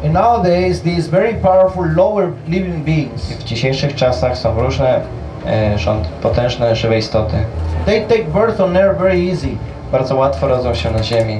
And nowadays, these very powerful lower living beings, W dzisiejszych czasach są różne potężne żywe istoty. they take birth on Earth very easy. Bardzo łatwo rodzą się na Ziemi.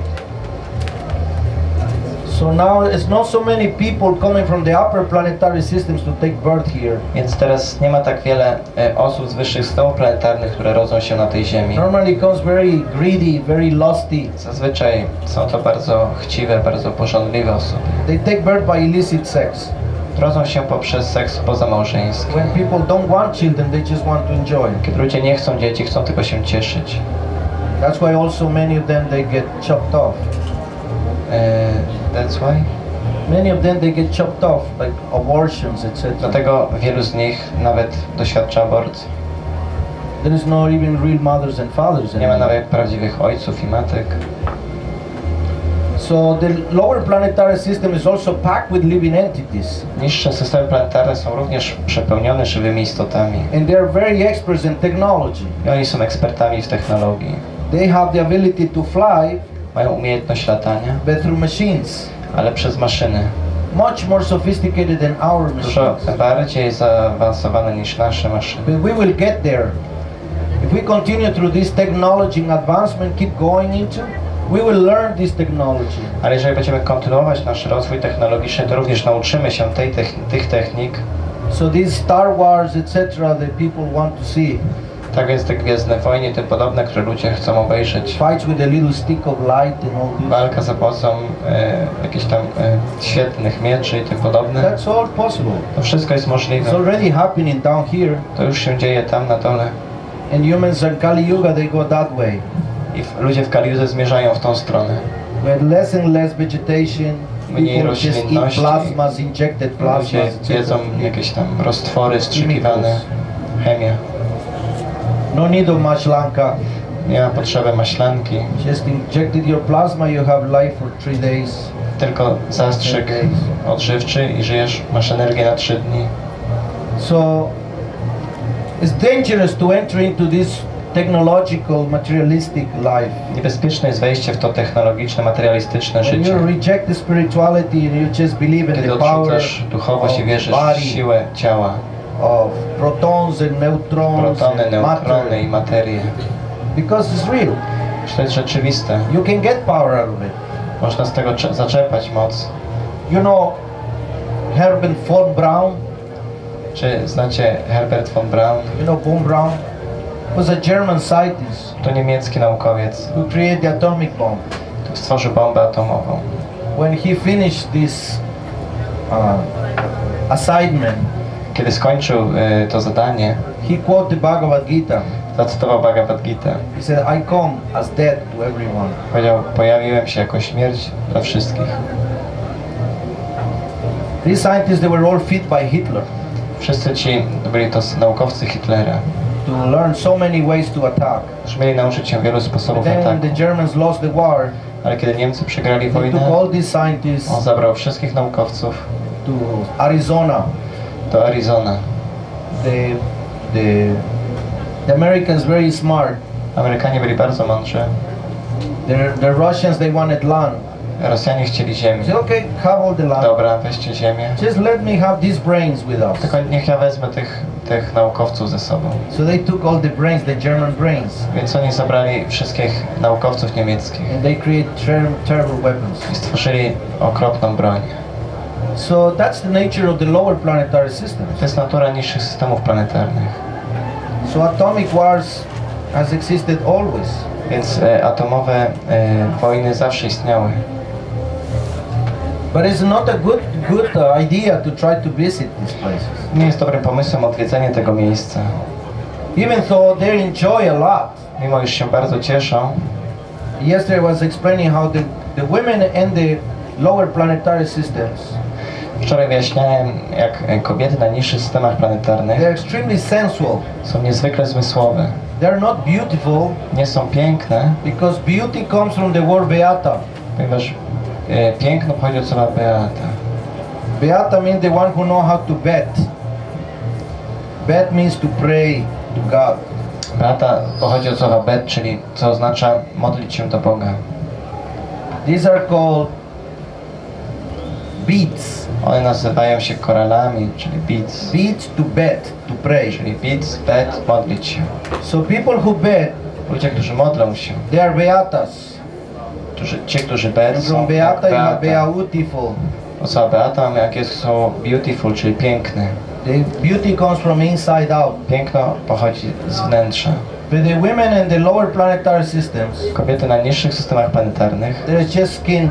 So now it's not so many people coming from the upper planetary systems to take birth here. Więc teraz nie ma tak wiele osób z wyższych systemów planetarnych, które rodzą się na tej Ziemi. Normally comes very greedy, very lusty. Zazwyczaj są to bardzo chciwe, bardzo pożądliwe osoby. They take birth by illicit sex. Rodzą się poprzez seks pozamałżeński. When people don't want children, they just want to enjoy. Kiedy ludzie nie chcą dzieci, chcą tylko się cieszyć. That's why also many of them they get chopped off. That's why? Many of them they get chopped off, like abortions, etc. Dlatego wielu z nich nawet doświadcza aborcji. There is no even real mothers and fathers Nie ma anymore. nawet prawdziwych ojców i matek. So the lower planetary system is also packed with living entities. Niższe systemy planetarne są również przepełnione żywymi istotami. And they are very experts in technology. I oni są ekspertami w technologii. They have the ability to fly, Mają umiejętność latania, but through machines. ale przez maszyny. Much more sophisticated than our Dużo machines. bardziej zaawansowane niż nasze maszyny. But we will get there. If we continue through this technology and advancement, keep going into, we will learn this technology. Ale jeżeli będziemy kontynuować nasz rozwój technologiczny, to również nauczymy się tych technik. So these Star Wars, etc., the people want to see. Tak więc te Gwiezdne Wojny i tym podobne, które ludzie chcą obejrzeć. Fights with a little stick of light and all this. Walka za pomocą jakichś tam świetnych mieczy i tym podobne. That's all possible. To wszystko jest możliwe. It's already happening down here. To już się dzieje tam na dole. And humans in Kali Yuga, they go that way. I ludzie w Kaliudze zmierzają w tą stronę. With less and less vegetation, Mniej people just eat roślinności. plasmas, injected Ludzie plasmas, etc. jedzą jakieś tam roztwory wstrzykiwane, chemia. No need of maślanka. Nie ma potrzeby maślanki, Just injected your plasma, you have life for 3 days. tylko zastrzyk odżywczy i żyjesz, masz energię na 3 dni. So it's dangerous to enter into this technological, materialistic life. Niebezpieczne jest wejście w to technologiczne, materialistyczne When życie. you reject the spirituality and you just believe in Kiedy the power odrzucasz duchowość i wierzysz body, w siłę ciała, of protons and neutrons, protony, and neutrony matter, i materię. because it's real. Że to jest rzeczywiste. You can get power out of it. Można z tego zaczerpać moc. You know Herbert von Braun? Czy znacie Herbert von Braun? You know von Braun? Was a German scientist To niemiecki naukowiec, who created the atomic bomb. który stworzył bombę atomową. When he finished this assignment, Kiedy skończył to zadanie, he quoted the Bhagavad Gita. zacytował Bhagavad Gita. He said, I come as death to everyone. Powiedział, pojawiłem się jako śmierć dla wszystkich. These scientists, they were all fit by Hitler Wszyscy ci byli to naukowcy Hitlera, to learn so many ways to attack. którzy mieli nauczyć się wielu sposobów Then when ataku. the Germans lost the war, Ale kiedy Niemcy przegrali he took wojnę, all these scientists on zabrał wszystkich naukowców to Arizona. do Arizona. The Americans very smart. Amerykanie byli bardzo mądrzy. The Russians, they wanted land. Rosjanie chcieli ziemi. Say, okay, have all the land. Dobra, weźcie ziemię. Just let me have these brains with us. Tylko niech ja wezmę tych naukowców ze sobą. So they took all the brains, the German brains, Więc oni zabrali wszystkich naukowców niemieckich and they create terrible weapons. i stworzyli okropną broń. So that's the nature of the lower planetary systems. To jest natura niższych systemów planetarnych. So atomic wars has existed always. Więc atomowe wojny zawsze istniały. But it's not a good idea to try to visit these places. Nie jest dobrym pomysłem odwiedzenie tego miejsca. Even though they enjoy a lot. Mimo iż się bardzo cieszą, Yesterday I was explaining how the women in the lower planetary systems, wczoraj wyjaśniałem, jak kobiety na niższych systemach planetarnych they're extremely sensual. są niezwykle zmysłowe. They're not beautiful Nie są piękne, because beauty comes from the word beata. ponieważ piękno pochodzi od słowa beata. Beata means the one who knows how to bet. Bet means to pray to God. Beata pochodzi od słowa bet, czyli co oznacza modlić się do Boga. These are called beads. One nazywają się koralami, czyli beads. Beads to bed, to pray. Czyli beads, bed, modlić się. So people who bed, Ludzie, którzy modlą się, they are beatas. ci, którzy bed And są from beata you have beata. beautiful. Osoba beata, jakie są beautiful, czyli piękny. The beauty comes from inside out. Piękno pochodzi z wnętrza. But the women in the lower planetary systems, Kobiety na niższych systemach planetarnych, there is just skin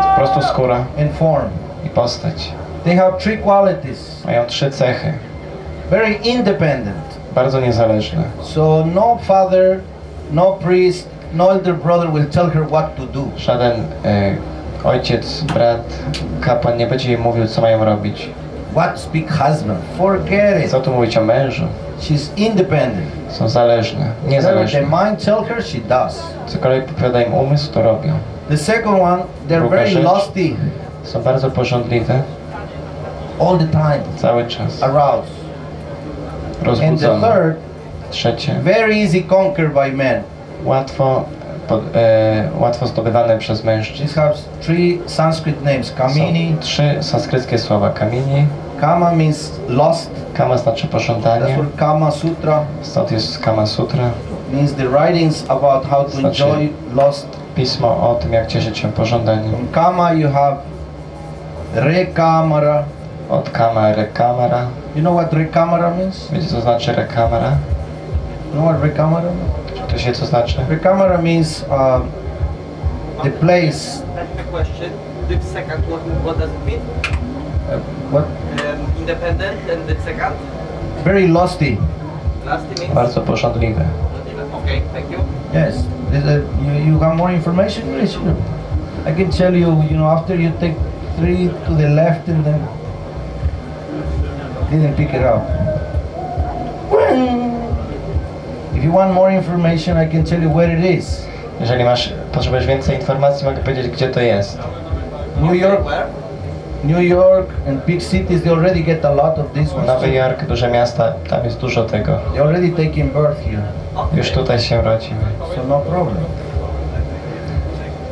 po prostu skóra and form. i postać. They have three qualities. Mają 3 cechy. Very independent. Bardzo niezależne. So no father, no priest, no elder brother will tell her what to do. Żaden ojciec, brat, kapłan nie będzie jej mówił, co mają robić. What speak husband? Forget it. Co tu mówić o mężu? She's independent. Są zależne, Whatever niezależne. the mind tell her, she does. Cokolwiek powiada im umysł, to robią. The second one, they're Druga very rzecz. lusty Są bardzo pożądliwe, all the time, cały czas. aroused. And the Rozbudzone. third, Trzecie, very easy conquered by men. łatwo zdobywane przez mężczyzn. This has three Sanskrit names. Kamini. Są 3 sanskryckie słowa. Kamini, Kama means lust. kama znaczy That's pożądanie, what Kama Sutra stąd jest Kama Sutra. means. The writings about how to Znaczy- enjoy lust. Pismo o tym, jak cieszyć się pożądaniem. From Kama you have Rekamara. Od kama, rekamera. You know what Rekamara means? Wiecie, co znaczy rekamera? You know what Rekamara means? Czy to się co znaczy? Rekamara means the place. That's the question. The second one, what does it mean? What? Independent and the second? Very lusty. Last means? Bardzo pożądliwe. Okay, thank you. Yes. You have more information? Yes, sure. I can tell you, after you take 3 to the left and then didn't pick it up. If you want more information, I can tell you where it is. Jeżeli potrzebujesz więcej informacji, mogę powiedzieć, gdzie to jest. New York, Where? New York and big cities, they already get a lot of this one. Nowy Jork, duże miasta, tam jest dużo tego. They already taking birth here, Już tutaj się rodzimy. so no problem.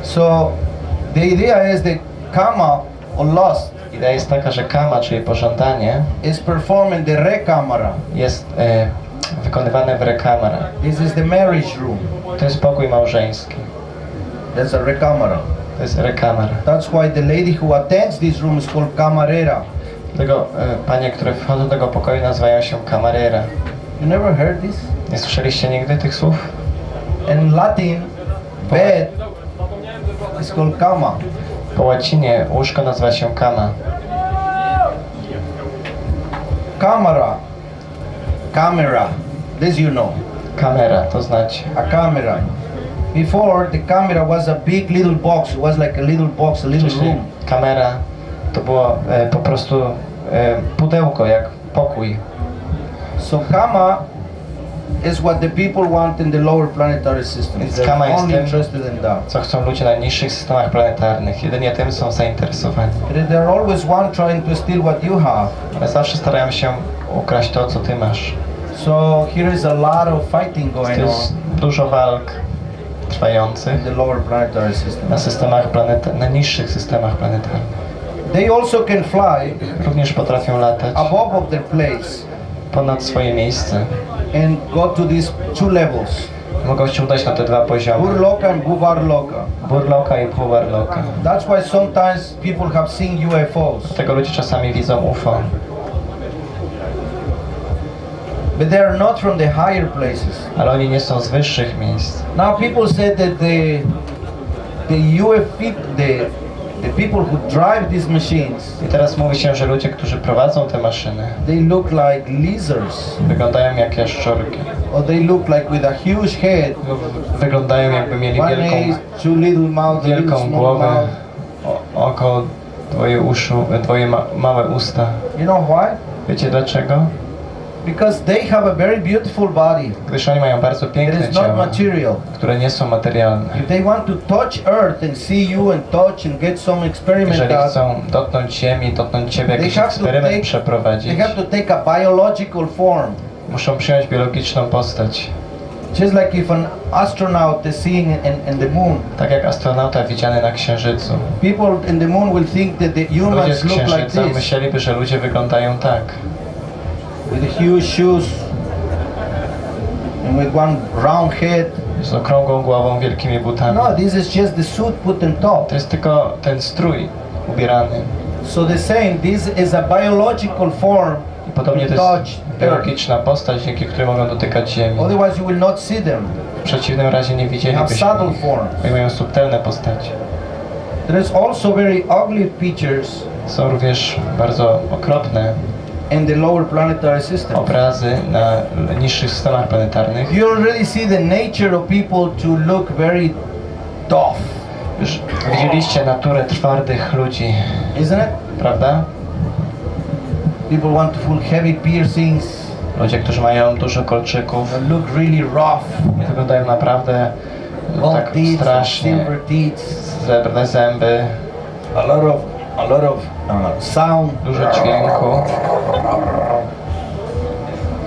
So the idea is that kama or lust Idea jest taka, że kama, czyli pożądanie, is performed in the rekamara. jest wykonywane w rekamera. This is the marriage room. To jest pokój małżeński. That's a rekamara. To jest rekamera. That's why the lady who attends this room is called camarera. Dlatego panie, które wchodzą do tego pokoju, nazywają się camarera. You never heard this? Nie słyszeliście nigdy tych słów? In Latin, bed is called cama. Po łacinie łóżko nazywa się kama. Camera. This you know. Kamera, to znacie. A camera. Before, the camera was a big little box. It was like a little box, a little Wcześniej room. kamera to było po prostu pudełko, jak pokój. So kama is what the people want in the lower planetary system. Więc They're kama jest only tym, interested in that. co chcą ludzie na niższych systemach planetarnych. Jedynie tym są zainteresowani. They're always one trying to steal what you have. Ale zawsze starają się ukraść to, co ty masz. So here is a lot of fighting going on Jest dużo walk trwających in the lower planetary system. na systemach na niższych systemach planetarnych. They also can fly Również potrafią latać above of their place ponad swoje miejsce. and go to these 2 levels, Mogą się udać na te 2 poziomy. Burloka and Buvarloka. Burloka i Puwarloka. That's why sometimes people have seen UFOs, Dlatego ludzie czasami widzą UFO, but they are not from the higher places. ale oni nie są z wyższych miejsc. Now people say that the UFO, the people who drive these machines, I teraz mówi się, że ludzie, którzy prowadzą te maszyny, they look like lizards, wyglądają jak jaszczurki. or they look like with a huge head, Wyglądają jakby mieli one wielką, is 2 little mouth, a little wielką small głowę, mouth. oko, dwoje małe usta. You know why? Wiecie dlaczego? Because they have a very beautiful body Gdyż oni mają bardzo that piękne is not ciała, material. które nie są materialne. If they want to touch earth and see you and touch and get some experiment Jeżeli done, chcą dotknąć Ziemi, dotknąć Ciebie, jakiś They have to eksperyment take- przeprowadzić, they have to take a biological form. muszą przyjąć biologiczną postać. Just like if an astronaut is seeing in the moon, Tak jak astronauta widziany na Księżycu. people in the moon will think that the Ludzie humans z look like Księżyca this, myśleliby, że ludzie wyglądają tak. with huge shoes and with one round head. Z okrągłą głową, wielkimi butami. No, this is just the suit put on top. To jest tylko ten strój ubierany. So they're saying this is a biological form I podobnie to touch jest earth. biologiczna postać, dzięki której mogą dotykać ziemi. Otherwise you will not see them. W przeciwnym razie nie They have widzielibyśmy subtle ich. forms. Oni mają subtelne postacie. There is also very ugly features Są również bardzo okropne in the lower planetary system. obrazy na niższych systemach planetarnych. You already see the nature of people to look very tough, Już widzieliście naturę twardych ludzi, isn't it? prawda? People want to full heavy piercings, Ludzie, którzy mają dużo kolczyków, look really rough, wyglądają naprawdę gold tak teeth, strasznie. silver teeth, Srebrne zęby, a lot of sound. dużo dźwięku.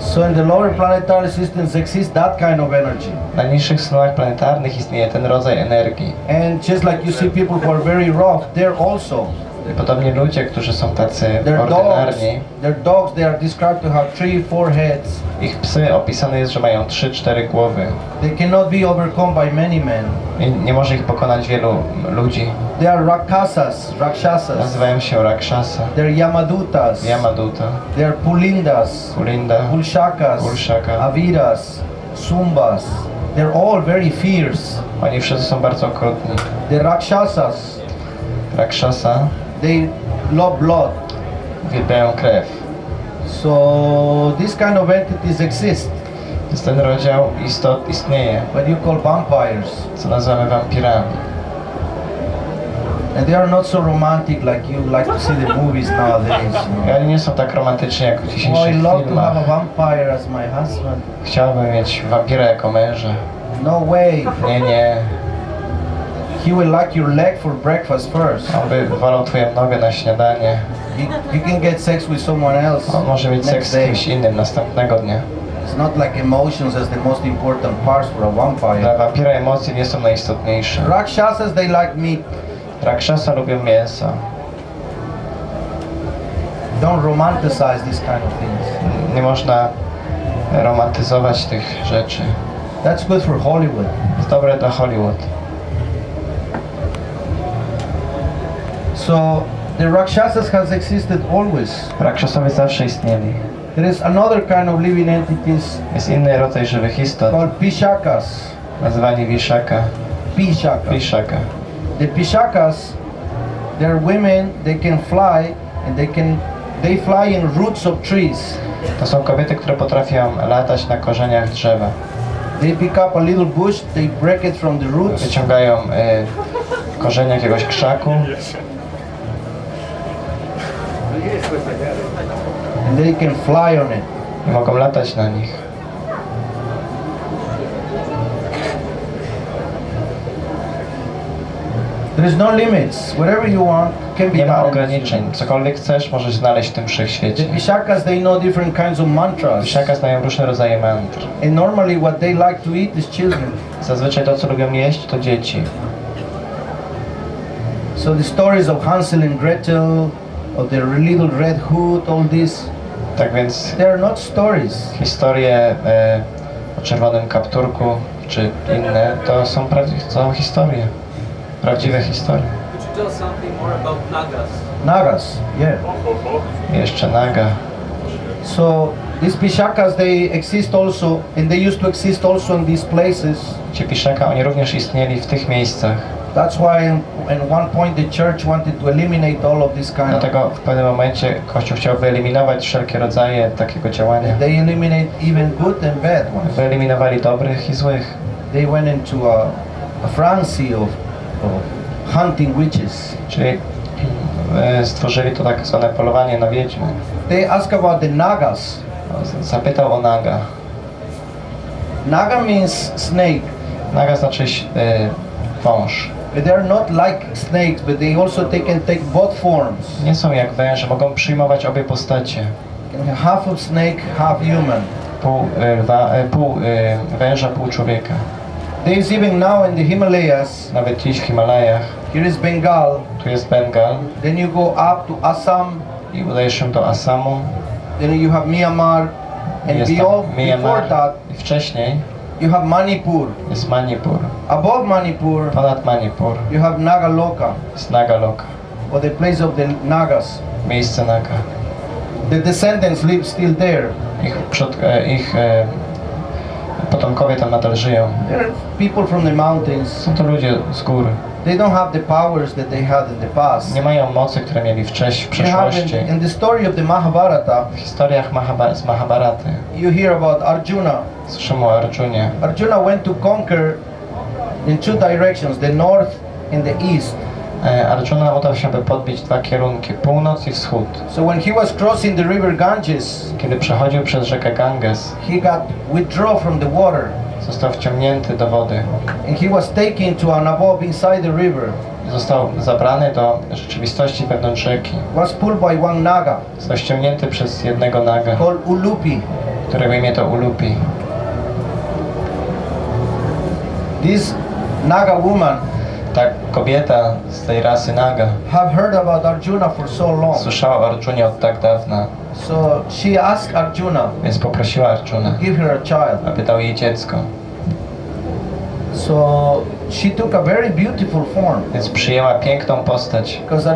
So in the lower planetary systems exists that kind of energy. Na niższych systemach planetarnych istnieje ten rodzaj energii. And just like you see people who are very rough, they're also. I podobnie ludzie, którzy są tacy Their ordynarni, dogs, they are described to have 3-4 heads. ich psy opisane jest, że mają 3-4 głowy. They cannot be overcome by many men. I nie może ich pokonać wielu ludzi. They are rakshasas. Nazywają się Rakshasa, They're yamadutas. Yamaduta, They're pulindas, Pulinda, pulshakas, Pulshaka. aviras, sumbas. They're all very fierce. Oni wszyscy są bardzo okrutni. The rakshasas, Rakshasa they love blood. uwielbiają krew. So this kind of entities exist, Więc ten rozdział istot istnieje, what you call vampires. co nazywamy wampirami. And they are not so romantic like you like to see the movies nowadays. I oni nie są tak romantyczni jak w Oh, I dzisiejszych love to filmach. have a vampire as my husband. Chciałbym mieć wampira jako męża. No way. Nie, nie. He will like your leg for breakfast first. On by walał twoją nogę na śniadanie. You can get sex with someone else On może mieć seks next z day. kimś innym następnego dnia. It's not like emotions as the most important parts for a Dla vampire. wampira emocje nie są najistotniejsze. Rakshasas, they like meat. Rakshasa lubią mięso. Don't romanticize these kind of things. Nie można romantyzować tych rzeczy. That's good for Hollywood. Jest dobre dla Hollywood. So the Rakshasas has existed always. Rakshasowie zawsze istnieli. There is another kind of living entities Jest inny rodzaj żywych istot, called Pishakas. nazywani Vishaka. Pishaka. Vishaka. The Pishakas, they're women, they can fly and they fly in roots of trees. To są kobiety, które potrafią latać na korzeniach drzewa. They pick up a little bush, they break it from the roots, Wyciągają korzenie jakiegoś krzaku and they can fly on it. i mogą latać na nich. There is no limits. Whatever you want can be Nie ma done. ograniczeń. Cokolwiek chcesz, możesz znaleźć w tym The wszechświecie. Pishakas, they know different kinds of mantras. Vishaka znają różne rodzaje mantr. And normally what they like to eat is children. Zazwyczaj to, co lubią jeść, to dzieci. So the stories of Hansel and Gretel, of the little red hood, all this, Tak więc they are not stories. historie o czerwonym kapturku czy inne, to są historie. Prawdziwe historie. Could you tell something more about Nagas? Nagas, yeah. Jeszcze naga. So these Pishakas, they exist also, and they used to exist also in these places. Ci Vishaka, oni również istnieli w tych miejscach. That's why at one point the church wanted to eliminate all of this kind of. Dlatego w pewnym momencie Kościół chciał wyeliminować wszelkie rodzaje takiego działania. They eliminate even good and bad ones. Wyeliminowali dobrych i złych. They went into a frenzy of hunting witches. Czyli stworzyli to tak zwane polowanie na wiedźmy. They asked about the Nagas. Zapytał o naga. Naga means snake. Naga znaczy wąż. But they are not like snakes, but they also can take both forms. Nie są jak węże, mogą przyjmować obie postacie. Half of snake, half human. pół węża, pół człowieka. There is even now in the Himalayas, Nawet dziś w Himalajach, here is Bengal, tu jest Bengal then you go up to Assam, i udajesz się do Assamu, then you have Myanmar, and jest before tam Myanmar that i wcześniej you have Manipur. jest Manipur. Above Manipur Ponad Manipur you have Nagaloka, jest Nagaloka, or the place of the Nagas. miejsce Naga. The descendants live still there. Ich potomkowie tam nadal żyją. There are people from the mountains. Są to ludzie z gór. They don't have the powers that they had in the past. Nie mają mocy, które mieli w You have przeszłości. in the story of the Mahabharata, W historiach z Mahabharaty you hear about Arjuna. słyszymy o Arjunie. Arjuna went to conquer in two directions, the north and the east. Arjuna udał się, by podbić dwa kierunki, północ i wschód. So when he was crossing the river Ganges, Kiedy przechodził przez rzekę Ganges, he got withdrawn from the water, został wciągnięty do wody. and he was taken to an abode inside the river. Został zabrany do rzeczywistości wewnątrz rzeki. Was pulled by one Naga Został ściągnięty przez jednego naga, called Ulupi. którego imię to Ulupi. This Naga woman Ta kobieta z tej rasy naga have heard about Arjuna for so long. słyszała o Arjunie od tak dawna, So she asked Arjuna więc poprosiła Arjuna, to give her a child. aby dał jej dziecko. So she took a very beautiful form, Więc przyjęła piękną postać. because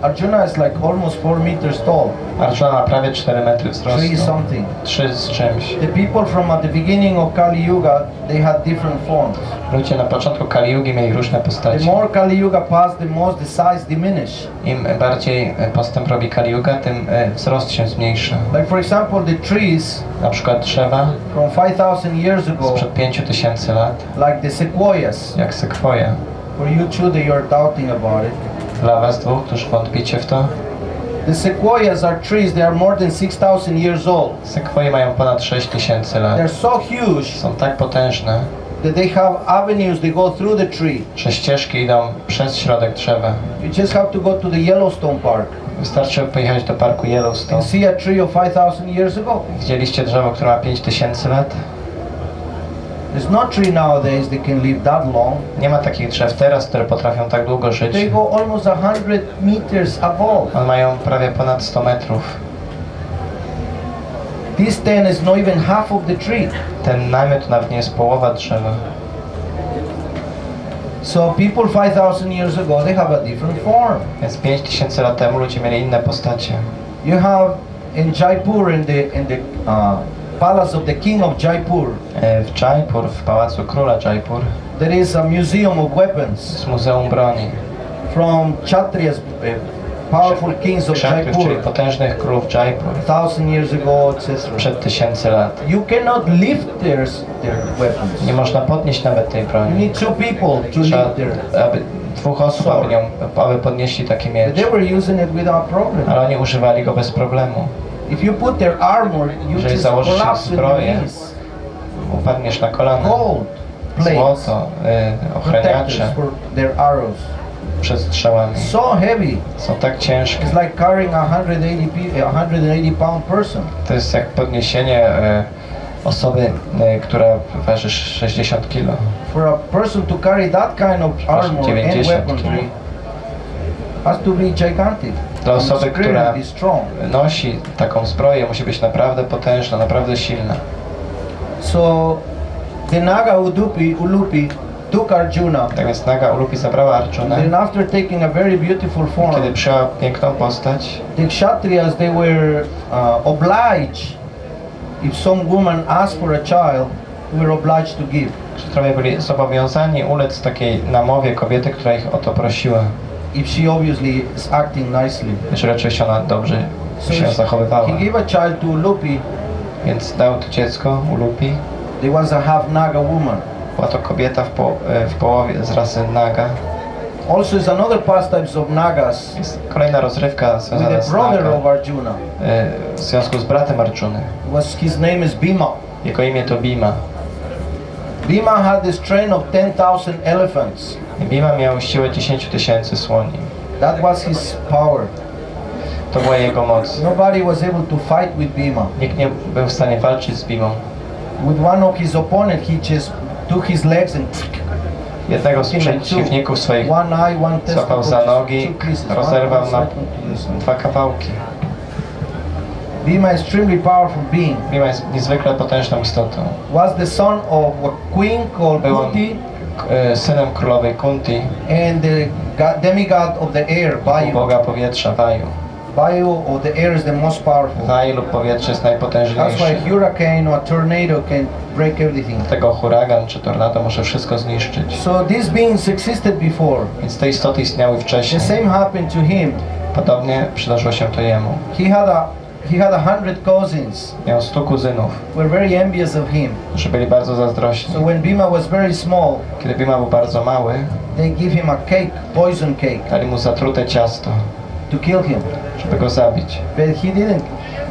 Arjuna is like almost 4 meters tall, Arjuna ma prawie 4 metry 3 wzrostu. something. 3 z czymś. The people from at the beginning of Kali Yuga, they had different forms. Ludzie na początku Kali Yugi mieli różne The postacie. more Kali Yuga passed, the more the size diminished. Im bardziej postęp robi Kali Yuga, tym wzrost się zmniejsza. Like for example, the trees Na przykład drzewa from 5,000 years ago, sprzed 5000 lat, like the sequoias. jak sekwoja. For you two that you are doubting about it. Dla was dwóch, którzy wątpicie w to, The sequoias are trees that are more than 6,000 years old. sekwoje mają ponad 6000 lat. They're so huge Są tak potężne, that they have avenues that go through the tree. że ścieżki idą przez środek drzewa. You just have to go to the Yellowstone Park Wystarczy pojechać do parku Yellowstone. and see a tree of 5,000 years ago. Widzieliście drzewo, które ma 5000 lat? There's no tree nowadays that can live that long. Nie ma takich drzew teraz, które potrafią tak długo żyć. They go almost 100 meters above. One mają prawie ponad 100 metrów. This stand is not even half of the tree. Ten namiot nawet nie jest połowa drzewa. So people 5,000 years ago, they have a different form. Więc 5000 lat temu ludzie mieli inne postacie. You have in Jaipur, in the palace of the king of Jaipur, W Jaipur, w pałacu króla Jaipur, there is a museum of weapons jest muzeum broni. from Kshatriyas, powerful kings of Kshatriyów, czyli Jaipur, potężnych królów Jaipur, 1,000 years ago, etc. przed 1000 lat. You cannot lift their weapons. Nie można podnieść nawet tej You broni. need two people to Trzeba, lift their. aby dwóch osób, aby podnieśli taki But miecz. they were using it without problem. Ale oni używali go bez problemu. If you put their armor, you Jeżeli just założysz im collapse with your zbroję, knees. upadniesz na kolana. Gold plates, Złoto, ochraniacze protectors for their arrows. przed strzałami. So heavy. Są tak ciężkie. It's like carrying a 180 pound person. To jest jak podniesienie osoby, która waży 60 kg. For a person to carry that kind of armor and 90 weaponry has to be gigantic. Dla and osoby, która extremely strong. nosi taką zbroję, musi być naprawdę potężna, naprawdę silna. So the Naga Ulupi took Arjuna. Tak więc Naga Ulupi zabrała Arjunę. Then after taking a very beautiful Kiedy form, przyjęła piękną postać, the Kshatriyas, they were obliged, if some woman asked for a child, they were obliged to give. Kshatrowie byli zobowiązani ulec takiej namowie kobiety, która ich o to prosiła. If she obviously is acting nicely. Jeżeli oczywiście ona dobrze So się zachowywała. he gave a child to Ulupi. Więc dał to dziecko Ulupi. There was a half Naga woman. Była to kobieta w połowie z rasy Naga. Also is another pastimes of Nagas Jest kolejna rozrywka with związana the z brother Naga. of Arjuna. W związku z bratem Arjuny. His name is Bhima. Jego imię to Bhima. Bhima had the strength of 10,000 elephants. Bhima miał siłę 10 000 słoni. That was his power. To była jego moc. Nobody was able to fight with Bhima. Nikt nie był w stanie walczyć z Bhimą. With one of his opponent, he just took his legs and Jednego z przeciwników swoich one eye, one złapał za nogi, rozerwał na dwa kawałki. Bhima is extremely powerful being. Bhima jest niezwykle potężną istotą. Was the son of a queen called Był on Kunti synem królowej Kunti and the demigod of the air, i Vayu. boga powietrza Vayu. Vayu of the air is the most powerful. Vayu lub powietrze jest That's why najpotężniejszy. a hurricane or a tornado can break everything. Dlatego huragan czy tornado może wszystko zniszczyć. So these beings existed before. Więc te istoty istniały The wcześniej. same happened to him. Podobnie przydarzyło się to jemu. He had 100 cousins Miał 100 kuzynów, who were very envious of him. którzy byli bardzo zazdrośni. So when Bhima was very small, Kiedy Bhima był bardzo mały, they give him a cake, poison cake, dali mu zatrute ciasto, to kill him. żeby go zabić. But he didn't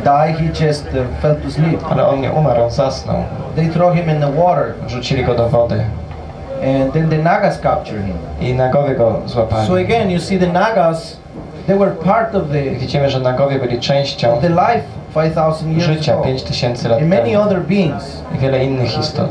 die, he just fell to sleep. Ale on nie umarł, on zasnął. They throw him in the water, Wrzucili go do wody and then the Nagas capture him. i nagowie go So złapali. again, you see the Nagas, they were part of I widzimy, że nagowie byli częścią the life 5,000 years życia ago. 5000 lat And many temu other beings. i wiele innych istot.